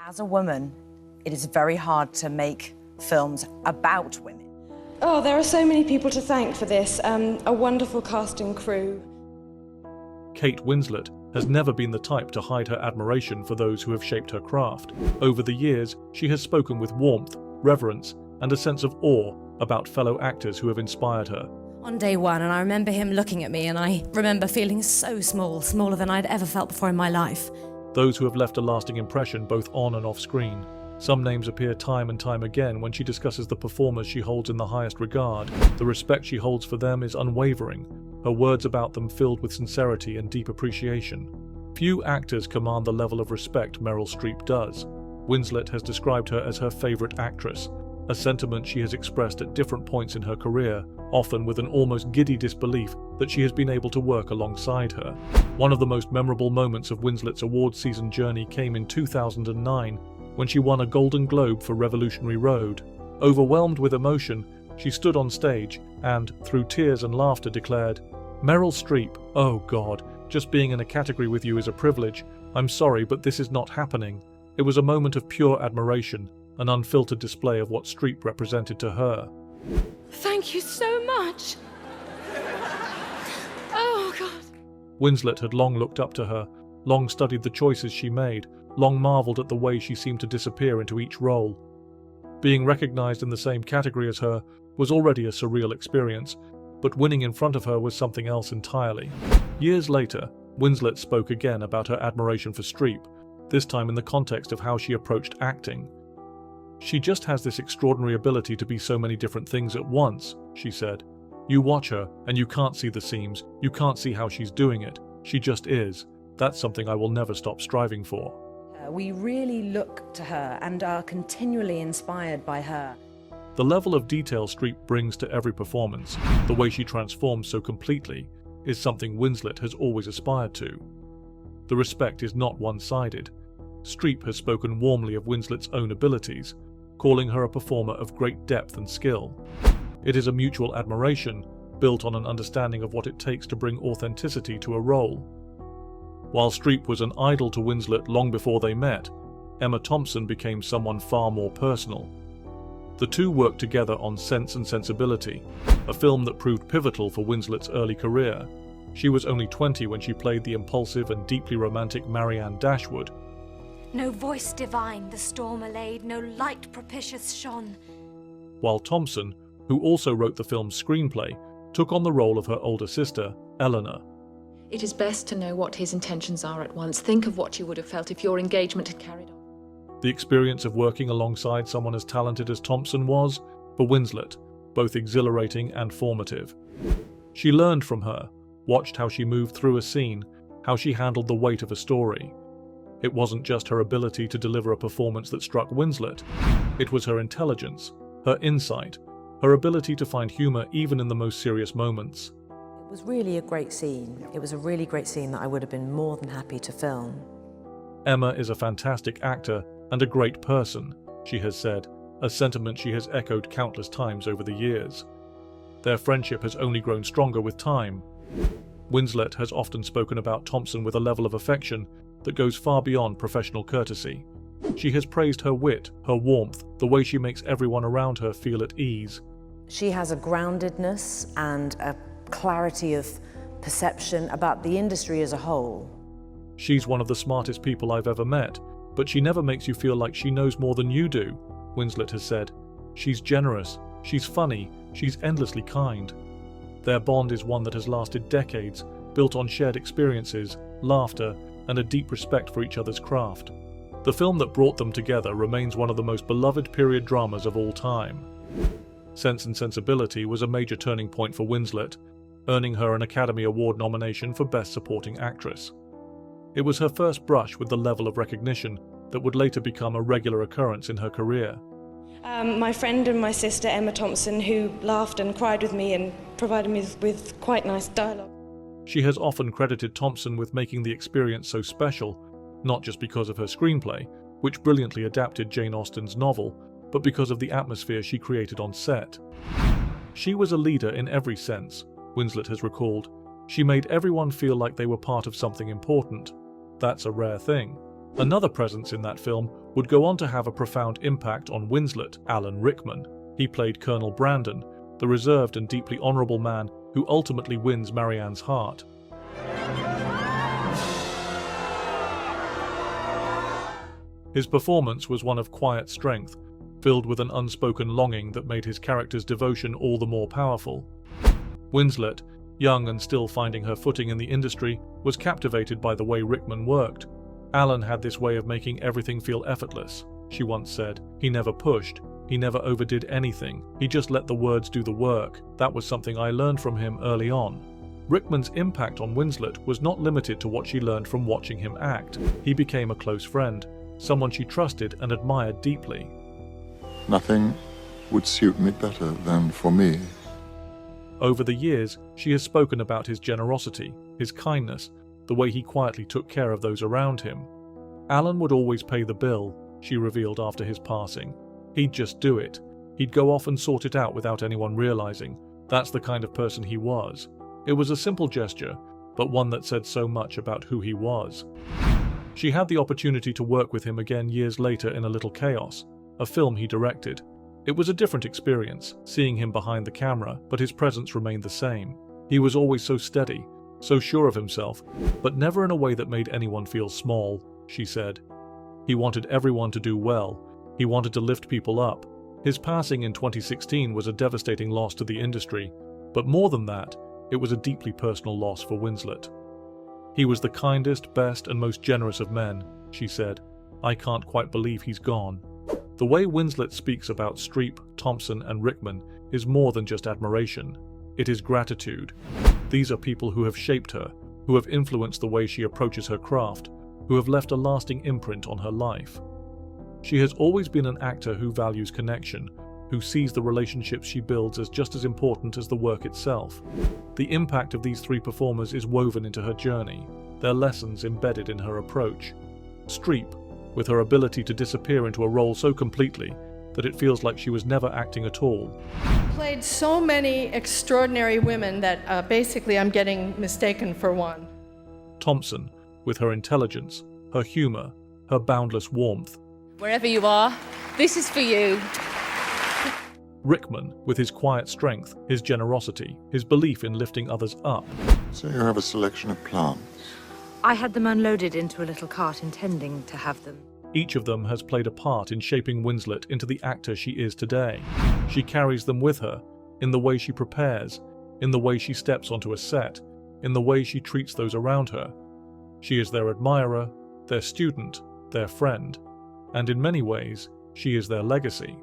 As a woman, it is very hard to make films about women. Oh, there are so many people to thank for this. A wonderful cast and crew. Kate Winslet has never been the type to hide her admiration for those who have shaped her craft. Over the years, she has spoken with warmth, reverence, and a sense of awe about fellow actors who have inspired her. On day one, and I remember him looking at me, and I remember feeling so small, smaller than I'd ever felt before in my life. Those who have left a lasting impression both on and off screen. Some names appear time and time again when she discusses the performers she holds in the highest regard. The respect she holds for them is unwavering, her words about them filled with sincerity and deep appreciation. Few actors command the level of respect Meryl Streep does. Winslet has described her as her favourite actress, a sentiment she has expressed at different points in her career, often with an almost giddy disbelief that she has been able to work alongside her. One of the most memorable moments of Winslet's award season journey came in 2009, when she won a Golden Globe for Revolutionary Road. Overwhelmed with emotion, she stood on stage and, through tears and laughter, declared, "Meryl Streep, oh God, just being in a category with you is a privilege. I'm sorry, but this is not happening." It was a moment of pure admiration, an unfiltered display of what Streep represented to her. Thank you so much. Oh, God. Winslet had long looked up to her, long studied the choices she made, long marvelled at the way she seemed to disappear into each role. Being recognised in the same category as her was already a surreal experience, but winning in front of her was something else entirely. Years later, Winslet spoke again about her admiration for Streep, this time in the context of how she approached acting. "She just has this extraordinary ability to be so many different things at once," she said. "You watch her, and you can't see the seams, you can't see how she's doing it. She just is. That's something I will never stop striving for." We really look to her and are continually inspired by her. The level of detail Streep brings to every performance, the way she transforms so completely, is something Winslet has always aspired to. The respect is not one-sided. Streep has spoken warmly of Winslet's own abilities, calling her a performer of great depth and skill. It is a mutual admiration, built on an understanding of what it takes to bring authenticity to a role. While Streep was an idol to Winslet long before they met, Emma Thompson became someone far more personal. The two worked together on Sense and Sensibility, a film that proved pivotal for Winslet's early career. She was only 20 when she played the impulsive and deeply romantic Marianne Dashwood. "No voice divine the storm allayed, no light propitious shone." While Thompson, who also wrote the film's screenplay, took on the role of her older sister, Eleanor. It is best to know what his intentions are at once. Think of what you would have felt if your engagement had carried on. The experience of working alongside someone as talented as Thompson was, for Winslet, both exhilarating and formative. She learned from her, watched how she moved through a scene, how she handled the weight of a story. It wasn't just her ability to deliver a performance that struck Winslet. It was her intelligence, her insight, her ability to find humour even in the most serious moments. It was really a great scene. It was a really great scene that I would have been more than happy to film. Emma is a fantastic actor and a great person, she has said, a sentiment she has echoed countless times over the years. Their friendship has only grown stronger with time. Winslet has often spoken about Thompson with a level of affection that goes far beyond professional courtesy. She has praised her wit, her warmth, the way she makes everyone around her feel at ease. She has a groundedness and a clarity of perception about the industry as a whole. She's one of the smartest people I've ever met, but she never makes you feel like she knows more than you do, Winslet has said. She's generous, she's funny, she's endlessly kind. Their bond is one that has lasted decades, built on shared experiences, laughter, and a deep respect for each other's craft. The film that brought them together remains one of the most beloved period dramas of all time. Sense and Sensibility was a major turning point for Winslet, earning her an Academy Award nomination for Best Supporting Actress. It was her first brush with the level of recognition that would later become a regular occurrence in her career. My friend and my sister, Emma Thompson, who laughed and cried with me and provided me with quite nice dialogue. She has often credited Thompson with making the experience so special, not just because of her screenplay, which brilliantly adapted Jane Austen's novel, but because of the atmosphere she created on set. She was a leader in every sense, Winslet has recalled. She made everyone feel like they were part of something important. That's a rare thing. Another presence in that film would go on to have a profound impact on Winslet, Alan Rickman. He played Colonel Brandon, the reserved and deeply honourable man who ultimately wins Marianne's heart. His performance was one of quiet strength, filled with an unspoken longing that made his character's devotion all the more powerful. Winslet, young and still finding her footing in the industry, was captivated by the way Rickman worked. Alan had this way of making everything feel effortless, she once said. He never pushed, he never overdid anything, he just let the words do the work. That was something I learned from him early on. Rickman's impact on Winslet was not limited to what she learned from watching him act. He became a close friend, someone she trusted and admired deeply. Nothing would suit me better than for me. Over the years, she has spoken about his generosity, his kindness, the way he quietly took care of those around him. Alan would always pay the bill, she revealed after his passing. He'd just do it. He'd go off and sort it out without anyone realizing. That's the kind of person he was. It was a simple gesture, but one that said so much about who he was. She had the opportunity to work with him again years later in A Little Chaos, a film he directed. It was a different experience, seeing him behind the camera, but his presence remained the same. He was always so steady, so sure of himself, but never in a way that made anyone feel small, she said. He wanted everyone to do well. He wanted to lift people up. His passing in 2016 was a devastating loss to the industry, but more than that, it was a deeply personal loss for Winslet. He was the kindest, best, and most generous of men, she said. I can't quite believe he's gone. The way Winslet speaks about Streep, Thompson, and Rickman is more than just admiration. It is gratitude. These are people who have shaped her, who have influenced the way she approaches her craft, who have left a lasting imprint on her life. She has always been an actor who values connection, who sees the relationships she builds as just as important as the work itself. The impact of these three performers is woven into her journey, their lessons embedded in her approach. Streep, with her ability to disappear into a role so completely that it feels like she was never acting at all. Played so many extraordinary women that basically I'm getting mistaken for one. Thompson, with her intelligence, her humour, her boundless warmth. Wherever you are, this is for you. Rickman, with his quiet strength, his generosity, his belief in lifting others up. So you have a selection of plants? I had them unloaded into a little cart intending to have them. Each of them has played a part in shaping Winslet into the actor she is today. She carries them with her, in the way she prepares, in the way she steps onto a set, in the way she treats those around her. She is their admirer, their student, their friend, and in many ways, she is their legacy.